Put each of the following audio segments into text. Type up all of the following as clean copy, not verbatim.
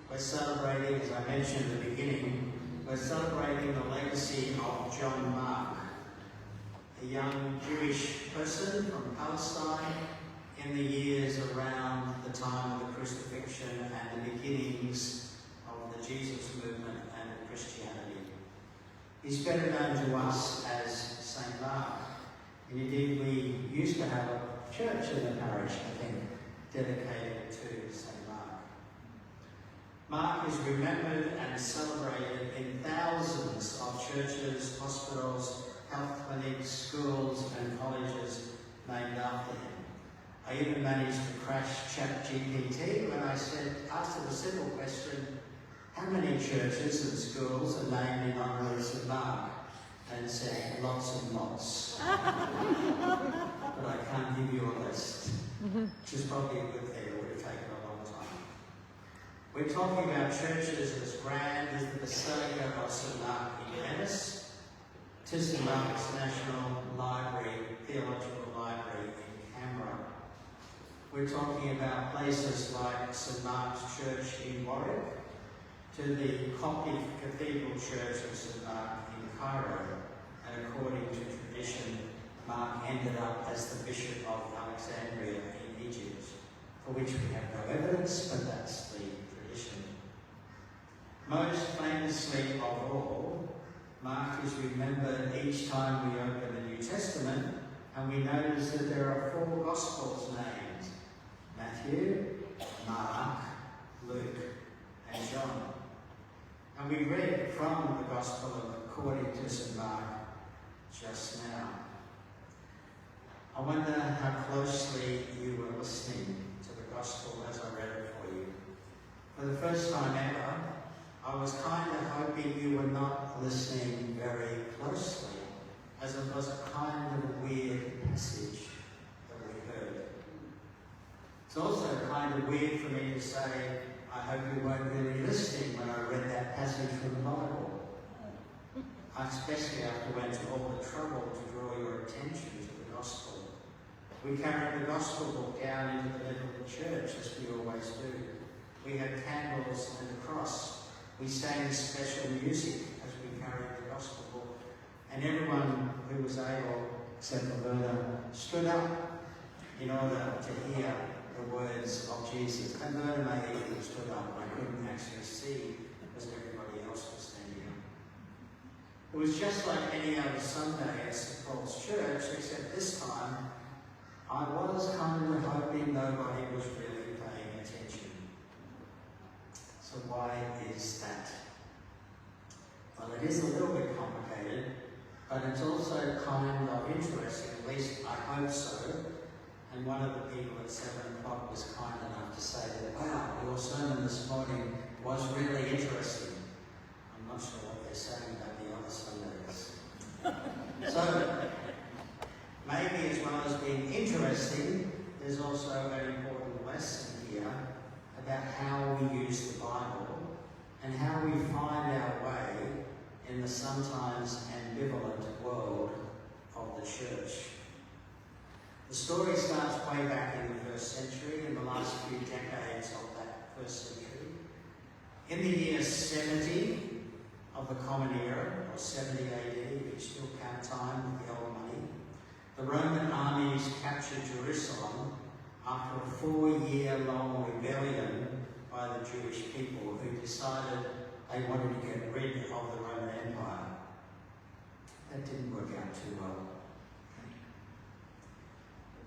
We're celebrating, as I mentioned at the beginning, we're celebrating the legacy of John Mark, a young Jewish person from Palestine in the years around the time of the crucifixion and the beginnings of the Jesus movement and of Christianity. He's better known to us as St. Mark, and indeed we used to have a church in the parish, I think, dedicated to St. Mark. Mark is remembered and celebrated in thousands of churches, hospitals, health clinics, schools and colleges named after him. I even managed to crash ChatGPT when I asked it a simple question: how many churches and schools are named in honour of St. Mark? And it said lots and lots. But I can't give you a list, which is probably a good thing. It would have taken a long time. We're talking about churches as grand as the Basilica of St. Mark in Venice, to St. Mark's National Library, Theological Library in Canberra. We're talking about places like St. Mark's Church in Warwick, to the Coptic Cathedral Church of St. Mark in Cairo, and according to tradition, Mark ended up as the Bishop of Alexandria in Egypt, for which we have no evidence, but that's the tradition. Most famously of all, Mark is remembered each time we open the New Testament, and we notice that there are 4 Gospels named: Matthew, Mark, Luke, and John. And we read from the Gospel according to St. Mark just now. I wonder how closely you were listening to the Gospel as I read it for you. For the first time ever, I was kind of hoping you were not listening very closely, as it was a kind of weird passage that we heard. It's also kind of weird for me to say, I hope you weren't really listening when I read that passage from the Bible. Especially after I went to all the trouble to draw your attention to the Gospel. We carried the Gospel book down into the middle of the church, as we always do. We had candles and a cross. We sang special music as we carried the Gospel book. And everyone who was able, except for Verna, stood up in order to hear the words of Jesus. And Verna may even stood up. I couldn't actually see as everybody else was standing up. It was just like any other Sunday at St. Paul's Church, except this time I was kind of hoping nobody was really paying attention. So why is that? Well, it is a little bit complicated, but it's also kind of interesting, at least I hope so. And one of the people at 7 o'clock was kind enough to say that, wow, your sermon this morning was really interesting. I'm not sure what they're saying about the other Sundays. So, maybe as well as being interesting, there's also an important lesson here about how we use the Bible and how we find our way in the sometimes ambivalent world of the church. The story starts way back in the 1st century, in the last few decades of that 1st century. In the year 70 of the Common Era, or 70 AD, if you still count time with the old money, the Roman armies captured Jerusalem after a 4-year-long rebellion by the Jewish people who decided they wanted to get rid of the Roman Empire. That didn't work out too well.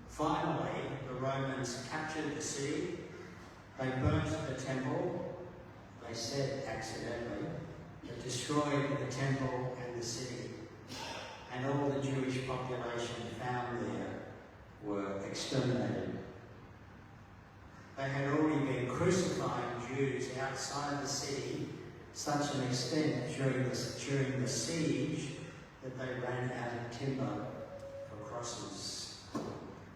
Finally, the Romans captured the city, they burnt the temple, they said accidentally, they destroyed the temple and the city, and all the Jewish population found there were exterminated. They had already been crucifying Jews outside the city such an extent during the siege that they ran out of timber for crosses.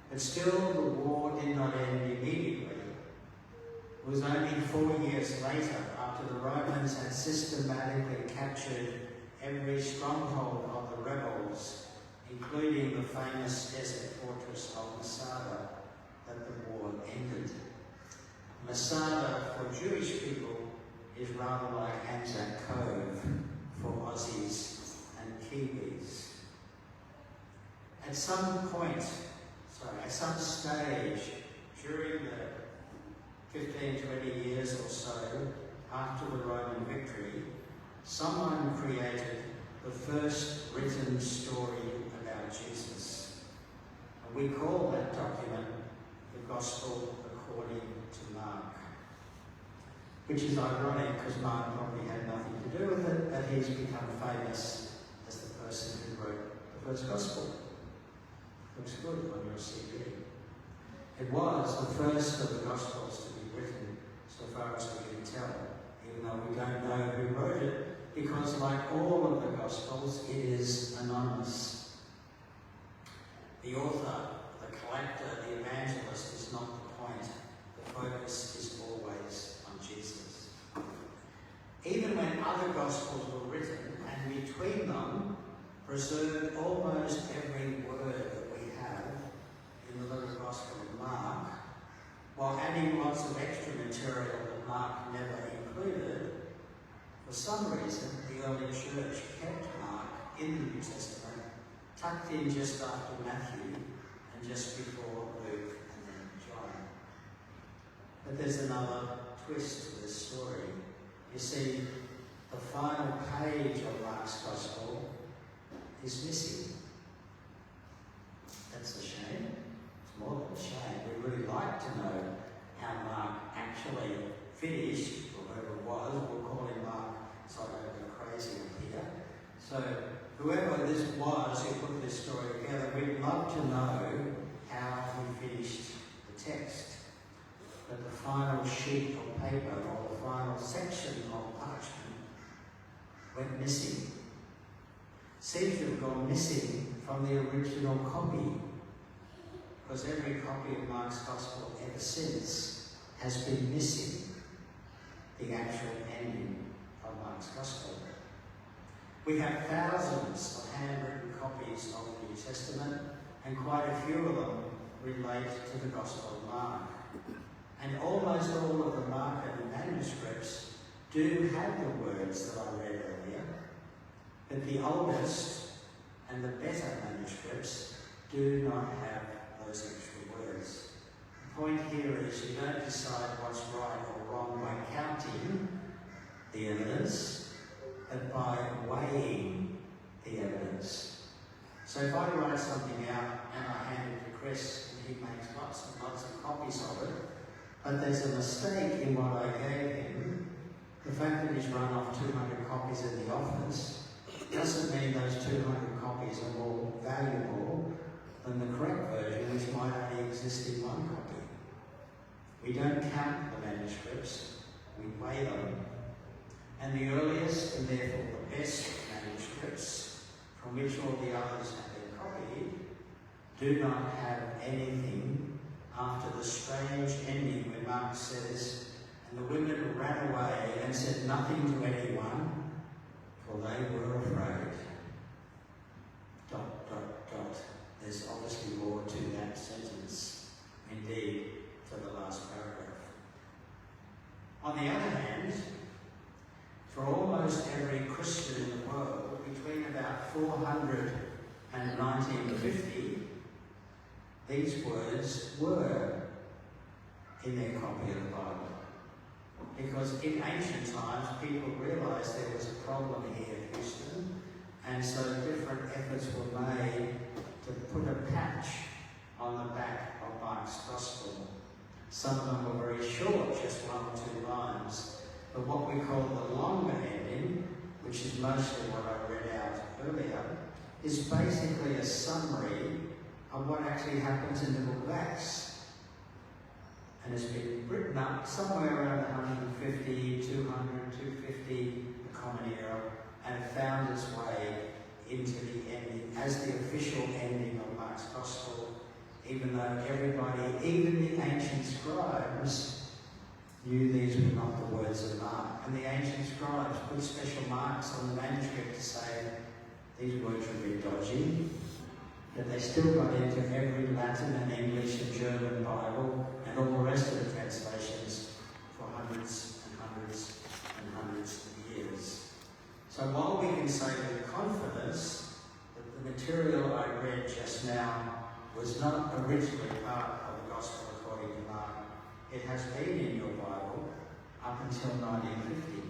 But still, the war did not end immediately. It was only 4 years later, after the Romans had systematically captured every stronghold of the rebels, including the famous desert fortress of Masada, that the war ended. Masada, for Jewish people, At some stage during the 15, 20 years or so after the Roman victory, someone created the first written story about Jesus. And we call that document the Gospel according to Mark. Which is ironic because Mark probably had nothing to do with it, but he's become famous as the person who wrote the first Gospel. Looks good on your CV. It was the first of the Gospels to be written, so far as we can tell, even though we don't know who wrote it, because like all of the Gospels, it is anonymous. The author, the collector, the evangelist is not the point. The focus is always on Jesus. Even when other Gospels were written, and between them preserved almost every word that we have in the little Gospel of Mark, while adding lots of extra material that Mark never included, for some reason the early church kept Mark in the New Testament, tucked in just after Matthew and just before Luke and then John. But there's another twist to this story. You see, the final page of Mark's Gospel is missing. That's a shame. It's more than a shame. We'd really like to know how Mark actually finished, or whoever it was. We'll call him Mark, so I don't go crazy up here. So whoever this was who put this story together, we'd love to know how he finished the text. But the final sheet of paper, or the final section of parchment, went missing. Seems to have gone missing from the original copy, because every copy of Mark's Gospel ever since has been missing the actual ending of Mark's Gospel. We have thousands of handwritten copies of the New Testament, and quite a few of them relate to the Gospel of Mark. And almost all of the Markan manuscripts do have the words that I read earlier, but the oldest and the better manuscripts do not have those extra words. The point here is you don't decide what's right or wrong by counting the evidence, but by weighing the evidence. So if I write something out and I hand it to Chris and he makes lots and lots of copies of it, but there's a mistake in what I gave him, the fact that he's run off 200 copies in the office doesn't mean those 200 copies are more valuable than the correct version, which might only exist in one copy. We don't count the manuscripts, we weigh them. And the earliest, and therefore the best manuscripts, from which all the others have been copied, do not have anything after the strange ending when Mark says, and the women ran away and said nothing to anyone, for they were afraid. ... There's obviously more to that sentence, indeed, to the last paragraph. On the other hand, for almost every Christian in the world, between about 400 and 1950, these words were in their copy of the Bible. Because in ancient times, people realised there was a problem here in Houston, and so different efforts were made to put a patch on the back of Mark's Gospel. Some of them were very short, just 1 or 2 lines, but what we call the longer ending, which is mostly what I read out earlier, is basically a summary of what actually happens in the book of Acts. And it's been written up somewhere around 150, 200, 250, the Common Era, and it found its way into the ending as the official ending of Mark's Gospel, even though everybody, even the ancient scribes, knew these were not the words of Mark. And the ancient scribes put special marks on the manuscript to say these words were a bit dodgy, but they still got into every Latin and English and German Bible and all the rest of the translations for hundreds and hundreds and hundreds of years. So while we can say with confidence that the material I read just now was not originally part of the Gospel according to Mark. It has been in your Bible up until 1950.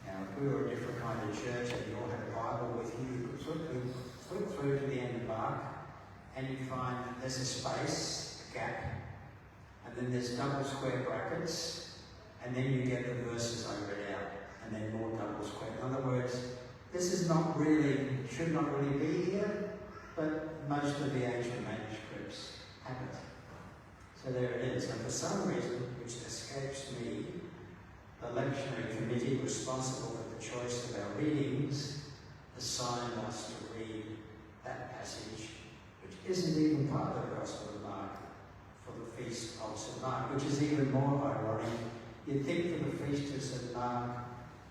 Now, if we were a different kind of church and you all had a Bible with you, you could flip through to the end of Mark and you'd find there's a space, a gap, and then there's double square brackets, and then you get the verses I read out, and then more double square. In other words, this is not really, should not really be here, but most of the ancient manuscripts have it. So there it is. And for some reason, which escapes me, the lectionary committee responsible for the choice of our readings assigned us to read that passage, which isn't even part of the Gospel of Mark, for the Feast of St. Mark, which is even more ironic. You'd think for the Feast of St. Mark,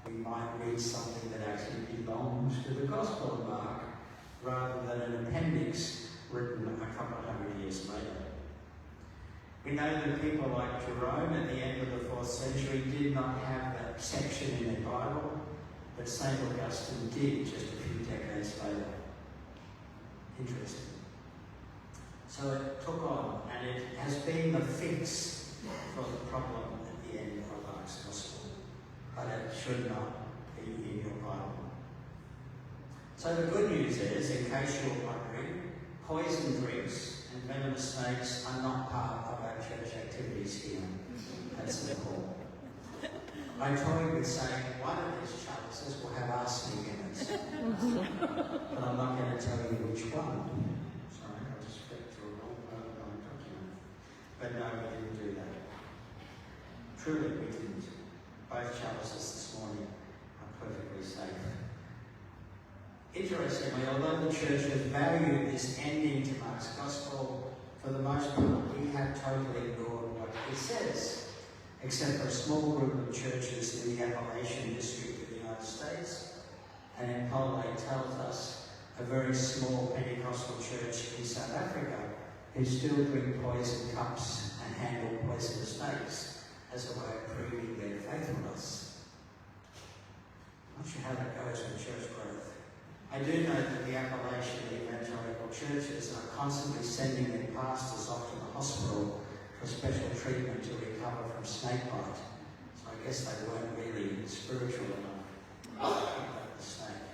we might read something that actually belongs to the Gospel of Mark, rather than an appendix written a couple of hundred years later. We know that people like Jerome at the end of the 4th century did not have that section in their Bible, but St. Augustine did just a few decades later. Interesting. So it took on, and it has been the fix for the problem at the end of Mark's Gospel, but it should not be in your Bible. So the good news is, in case you're wondering, poison drinks and venomous snakes are not part of our church activities here at St. Paul. I toyed with saying one of these chalices will have arsenic in it, but I'm not going to tell you which one. Sorry, I just flipped to a wrong document. But no, we didn't do that. Truly, we didn't. Both chalices this morning are perfectly safe. Interestingly, although the church has valued this ending to Mark's Gospel, for the most part, we have totally ignored what it says, except for a small group of churches in the Appalachian district of the United States, and in Pole tells us a very small Pentecostal church in South Africa who still drink poison cups and handle poisonous snakes as a way of proving their faithfulness. I'm not sure how that goes with church growth. I do know that the Appalachian evangelical churches are constantly sending their pastors off to the hospital for special treatment to recover from snake bite. So I guess they weren't really spiritual enough to keep up the snake.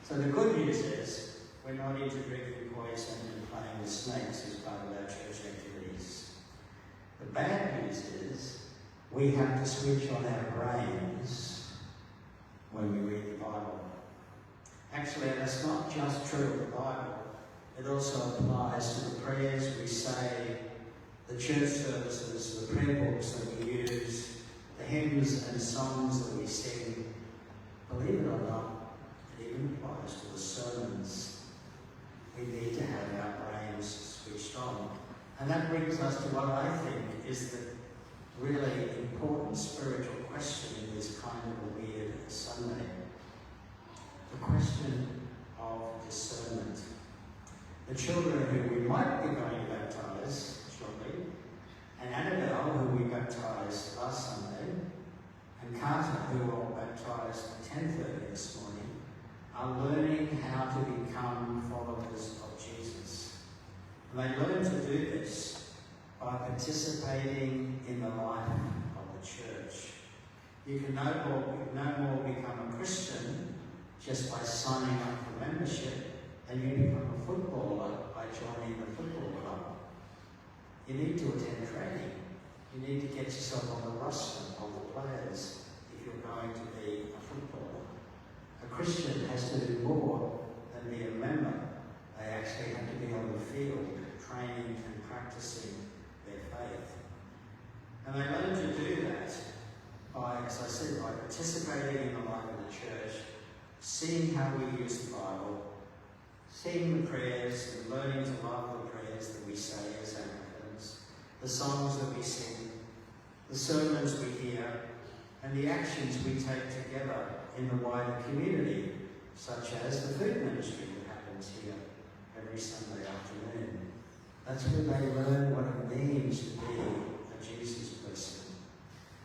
So the good news is we're not into drinking poison and playing with snakes as part of our church activities. The bad news is we have to switch on our brains when we read the Bible. Actually, that's not just true of the Bible. It also applies to the prayers we say, the church services, the prayer books that we use, the hymns and songs that we sing. Believe it or not, it even applies to the sermons. We need to have our brains switched on. And that brings us to what I think is the really important spiritual question in this kind of a weird Sunday. The question of discernment. The children who we might be going to baptise shortly, and Annabelle, who we baptised last Sunday, and Carter, who were all baptised at 10:30 this morning, are learning how to become followers of Jesus. And they learn to do this by participating in the life of the church. You can no more become a Christian just by signing up for membership, and you become a footballer by joining the football club. You need to attend training. You need to get yourself on the roster of the players if you're going to be a footballer. A Christian has to do more than be a member. They actually have to be on the field, training and practicing their faith. And they learn to do that by, as I said, by participating in the life of the church, seeing how we use the Bible, seeing the prayers and learning to love the prayers that we say as Anglicans, the songs that we sing, the sermons we hear, and the actions we take together in the wider community, such as the food ministry that happens here every Sunday afternoon. That's where they learn what it means to be a Jesus person.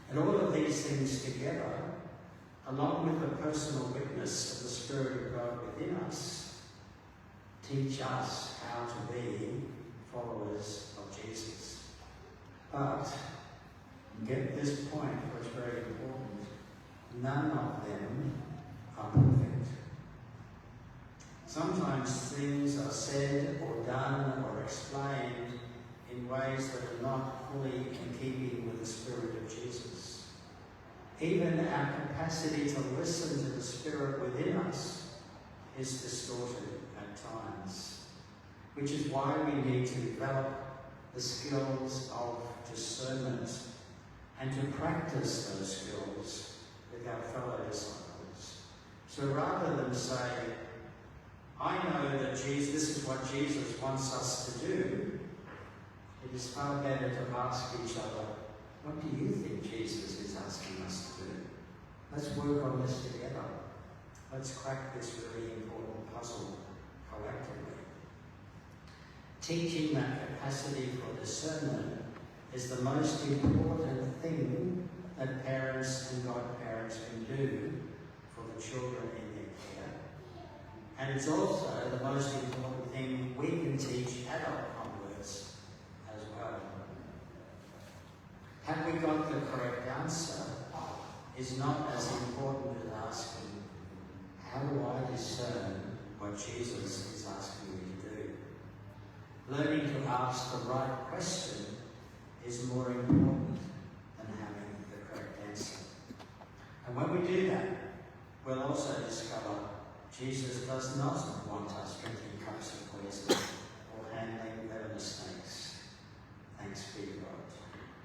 And all of these things together, along with the personal witness of the Spirit of God within us, teach us how to be followers of Jesus. But get this point, which is very important. None of them are perfect. Sometimes things are said or done or explained in ways that are not fully in keeping with the Spirit of Jesus. Even our capacity to listen to the Spirit within us is distorted at times, which is why we need to develop the skills of discernment and to practice those skills with our fellow disciples. So rather than say, I know that this is what Jesus wants us to do, it is far better to ask each other, what do you think Jesus is asking us to do? Let's work on this together. Let's crack this really important puzzle collectively. Teaching that capacity for discernment is the most important thing that parents and godparents can do for the children in their care. And it's also the most important thing we can teach adult converts as well. Have we got the correct answer is not as important as asking, how do I discern what Jesus is asking me to do? Learning to ask the right question is more important